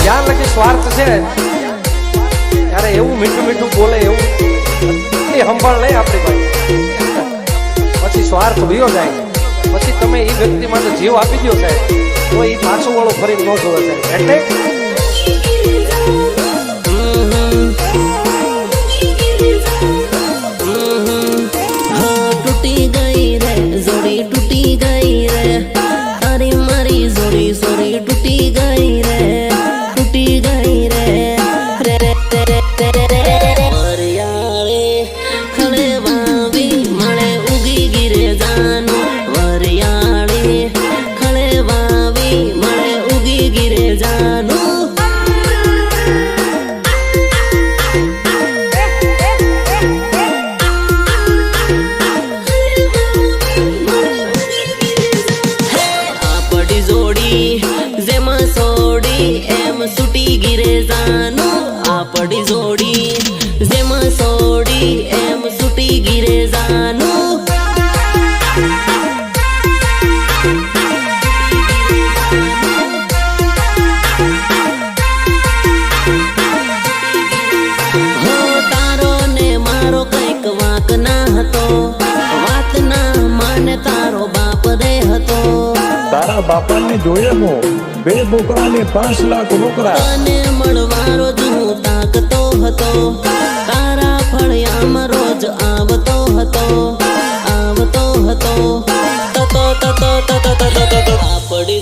જ્યાં લગી સ્વાર્થ છે ત્યારે એવું મીઠું મીઠું બોલે એવું સંભાળ લે આપણી પાસે, પછી સ્વાર્થ ભયો જાય, પછી તમે એ વ્યક્તિ માટે જીવ આપી દો સાહેબ તો એ પાછું વાળો ફરી ન જોવે સાહેબ. એટલે टूटी गई रे जोड़ी टूटी गई रे अरे मारी जोड़ी जोड़ी टूटी गई रे टूटी गई रे रे रे रे रे रे वरियाळे खळे वावी मळे उगी गिरे जानो वरियाळे खळे वावी मळे उगी गिरे जानो જેમાં સોડી એમ સુટી ગીરે જાનો આપડી જોડી જેમાં સોડી એમ સુટી ગીરે જાનો હો તારો ને મારો કઈક વાંક ના હતો વાત ના માને તારો બાપ રે હતો તારા બાપાને જોયે હું 2 બોકરા ને 5 લાખ રોકડા અને મળવારો જ હું તાકતો હતો તારા ફળિયામાં રોજ આવતો હતો તતો તતો તતો તતો તતો આપડી